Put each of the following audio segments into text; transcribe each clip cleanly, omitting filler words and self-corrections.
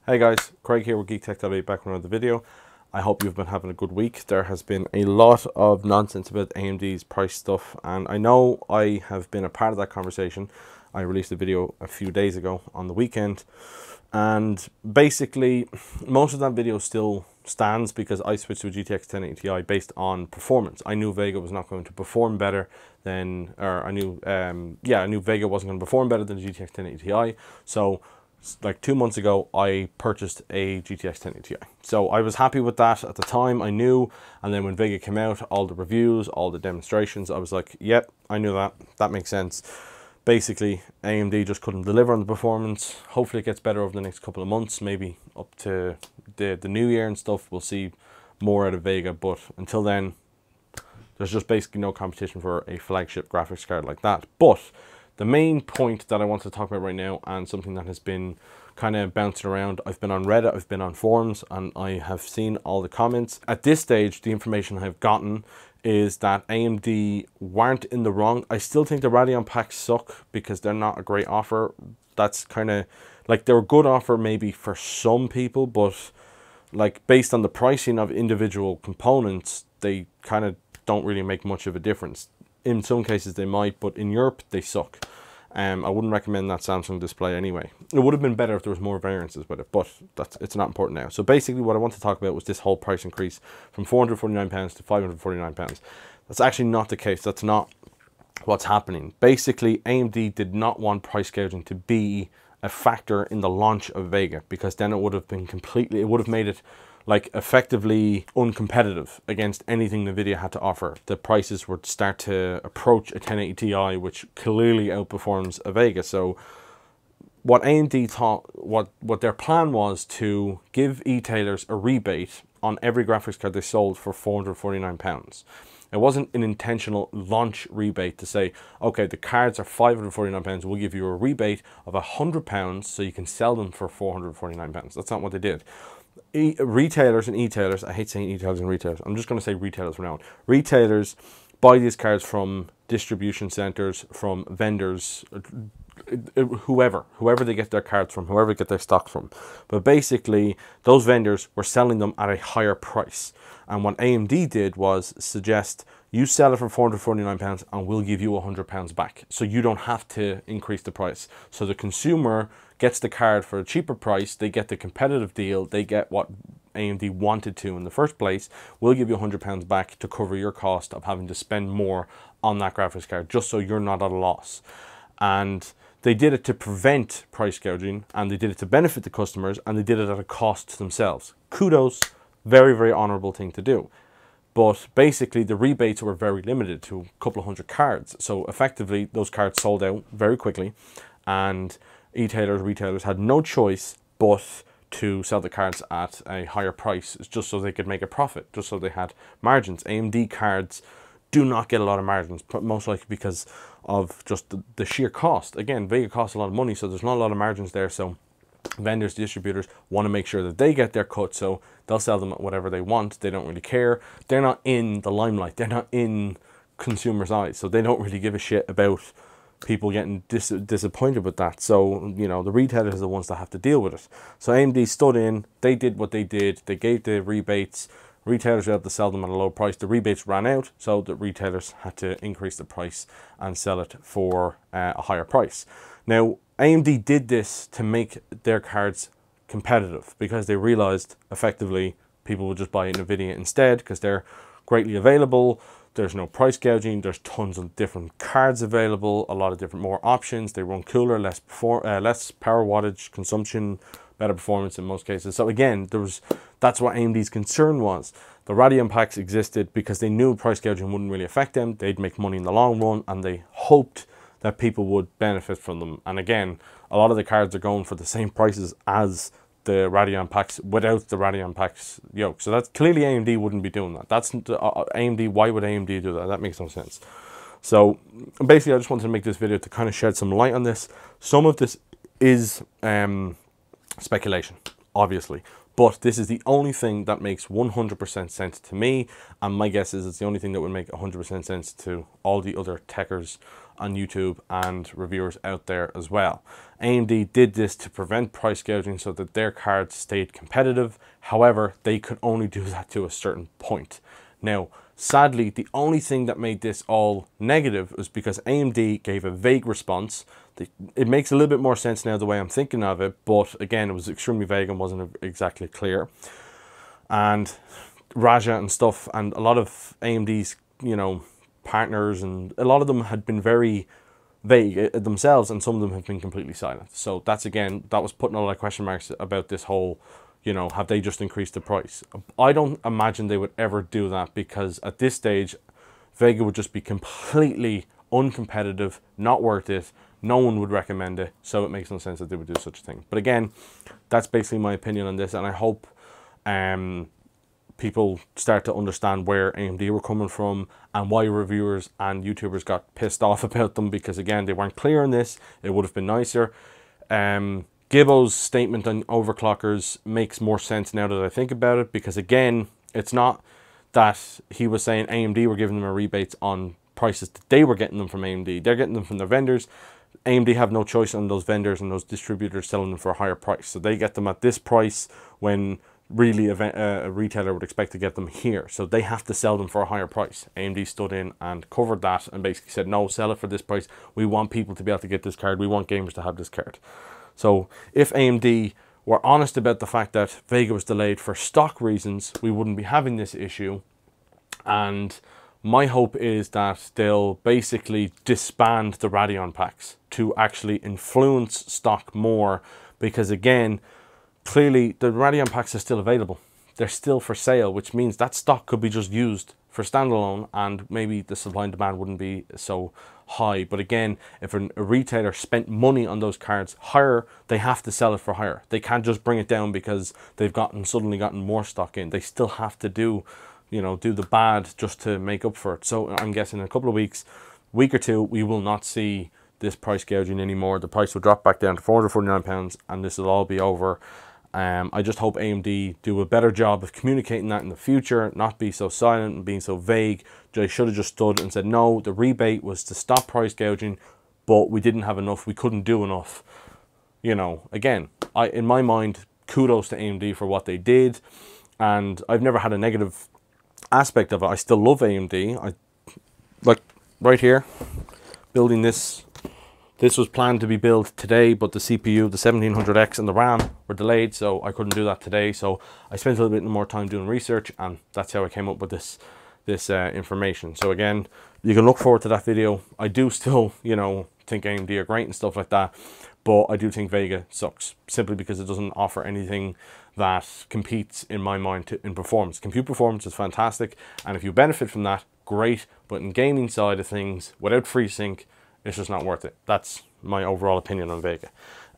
Hey guys, Craig here with GeekTech.ie back with another video. I hope you've been having a good week. There has been a lot of nonsense about AMD's price stuff, and I know I have been a part of that conversation. I released a video a few days ago on the weekend, and basically most of that video still stands because I switched to a GTX 1080 Ti based on performance. I knew Vega was not going to perform better than, I knew Vega wasn't going to perform better than the GTX 1080 Ti. So like 2 months ago, I purchased a GTX 1080 Ti. So I was happy with that at the time, I knew. And then when Vega came out, all the reviews, all the demonstrations, I was like, yep, I knew that. That makes sense. Basically, AMD just couldn't deliver on the performance. Hopefully it gets better over the next couple of months, maybe up to the new year and stuff. We'll see more out of Vega, but until then, there's just basically no competition for a flagship graphics card like that. But the main point that I want to talk about right now, and something that has been kind of bouncing around, I've been on Reddit, I've been on forums, and I have seen all the comments. At this stage, the information I've gotten is that AMD weren't in the wrong. I still think the Radeon packs suck because they're not a great offer. That's kind of like, they're a good offer maybe for some people, but like based on the pricing of individual components, they kind of don't really make much of a difference. In some cases they might, but in Europe they suck. I wouldn't recommend that Samsung display anyway. It would have been better if there was more variances with it, but it's not important now. So basically what I want to talk about was this whole price increase from £449 to £549. That's actually not the case. That's not what's happening. Basically, AMD did not want price gouging to be a factor in the launch of Vega, because then it would have been completely, it would have made it like effectively uncompetitive against anything NVIDIA had to offer. The prices would start to approach a 1080 Ti, which clearly outperforms a Vega. So what AMD thought, what their plan was to give e-tailers a rebate on every graphics card they sold for £449. It wasn't an intentional launch rebate to say, okay, the cards are £549, we'll give you a rebate of £100 so you can sell them for £449. That's not what they did. Retailers and e-tailers, I hate saying e-tailers and retailers, I'm just going to say retailers for now. Retailers buy these cards from distribution centers, from vendors, whoever they get their cards from, whoever they get their stock from. But basically, those vendors were selling them at a higher price. And what AMD did was suggest, you sell it for £449 and we'll give you £100 back. So you don't have to increase the price. So the consumer gets the card for a cheaper price, they get the competitive deal, they get what AMD wanted to in the first place. We'll give you £100 back to cover your cost of having to spend more on that graphics card, just so you're not at a loss. And they did it to prevent price gouging, and they did it to benefit the customers, and they did it at a cost to themselves. Kudos, very, very honorable thing to do. But basically the rebates were very limited to a couple of hundred cards. So effectively those cards sold out very quickly, and e-tailers, retailers had no choice but to sell the cards at a higher price, just so they could make a profit, just so they had margins. AMD cards do not get a lot of margins, most likely because of just the sheer cost. Again, Vega costs a lot of money, so there's not a lot of margins there. So vendors, distributors want to make sure that they get their cut, so they'll sell them at whatever they want. They don't really care. They're not in the limelight. They're not in consumers' eyes, so they don't really give a shit about people getting disappointed with that. So, you know, the retailers are the ones that have to deal with it. So AMD stood in, they did what they did, they gave the rebates, retailers were able to sell them at a low price. The rebates ran out, so the retailers had to increase the price and sell it for a higher price. Now, AMD did this to make their cards competitive, because they realized effectively people would just buy NVIDIA instead, because they're greatly available. There's no price gouging. There's tons of different cards available, a lot of different more options. They run cooler, less power wattage consumption, better performance in most cases. So again, that's what AMD's concern was. The Radeon packs existed because they knew price gouging wouldn't really affect them. They'd make money in the long run, and they hoped that people would benefit from them. And again, a lot of the cards are going for the same prices as the Radeon packs without the Radeon packs yoke. So that's clearly AMD wouldn't be doing that. That's AMD. Why would AMD do that? That makes no sense. So basically, I just wanted to make this video to kind of shed some light on this. Some of this is speculation, obviously, but this is the only thing that makes 100% sense to me, and my guess is it's the only thing that would make 100% sense to all the other techers on YouTube and reviewers out there as well. AMD did this to prevent price gouging so that their cards stayed competitive. However, they could only do that to a certain point. Now, sadly, the only thing that made this all negative was because AMD gave a vague response. It makes a little bit more sense now the way I'm thinking of it, but again, it was extremely vague and wasn't exactly clear. And Raja and stuff, and a lot of AMD's, you know, partners, and a lot of them had been very vague themselves, and some of them have been completely silent. So that's, again, that was putting a lot of question marks about this whole, you know, have they just increased the price? I don't imagine they would ever do that, because at this stage, Vega would just be completely uncompetitive, not worth it. No one would recommend it, so it makes no sense that they would do such a thing. But again, that's basically my opinion on this, and I hope people start to understand where AMD were coming from and why reviewers and YouTubers got pissed off about them, because again, they weren't clear on this. It would have been nicer. Gibbo's statement on overclockers makes more sense now that I think about it, because again, it's not that he was saying AMD were giving them a rebates on prices that they were getting them from AMD. They're getting them from their vendors. AMD have no choice on those vendors and those distributors selling them for a higher price. So they get them at this price when really a retailer would expect to get them here. So they have to sell them for a higher price. AMD stood in and covered that and basically said, no, sell it for this price. We want people to be able to get this card. We want gamers to have this card. So if AMD were honest about the fact that Vega was delayed for stock reasons, we wouldn't be having this issue. And my hope is that they'll basically disband the Radeon packs to actually influence stock more, because again, clearly the Radeon packs are still available. They're still for sale, which means that stock could be just used for standalone, and maybe the supply and demand wouldn't be so high. But again, if a retailer spent money on those cards higher, they have to sell it for higher. They can't just bring it down because they've suddenly gotten more stock in. They still have to do, you know, do the bad just to make up for it. So I'm guessing in a couple of weeks, week or two, we will not see this price gouging anymore. The price will drop back down to £449 and this will all be over. I just hope AMD do a better job of communicating that in the future, not be so silent and being so vague. They should have just stood and said, no, the rebate was to stop price gouging, but we didn't have enough, we couldn't do enough. You know, again, in my mind, kudos to AMD for what they did, and I've never had a negative aspect of it. I still love AMD. I like right here, building this. This was planned to be built today, but the CPU, the 1700X and the RAM were delayed, so I couldn't do that today. So I spent a little bit more time doing research, and that's how I came up with this information. So again, you can look forward to that video. I do still, you know, think AMD are great and stuff like that, but I do think Vega sucks, simply because it doesn't offer anything that competes in my mind in performance. Compute performance is fantastic, and if you benefit from that, great, but in gaming side of things, without FreeSync, it's just not worth it. That's my overall opinion on Vega.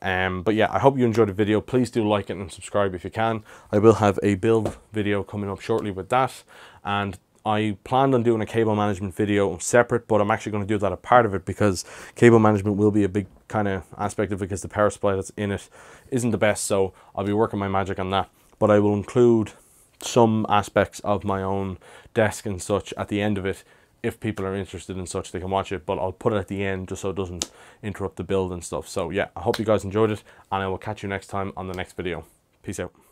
But yeah, I hope you enjoyed the video. Please do like it and subscribe if you can. I will have a build video coming up shortly with that, and I planned on doing a cable management video separate, but I'm actually going to do that a part of it, because cable management will be a big kind of aspect of it, because the power supply that's in it isn't the best. So I'll be working my magic on that, but I will include some aspects of my own desk and such at the end of it. If people are interested in such, they can watch it, but I'll put it at the end just so it doesn't interrupt the build and stuff. So yeah, I hope you guys enjoyed it, and I will catch you next time on the next video. Peace out.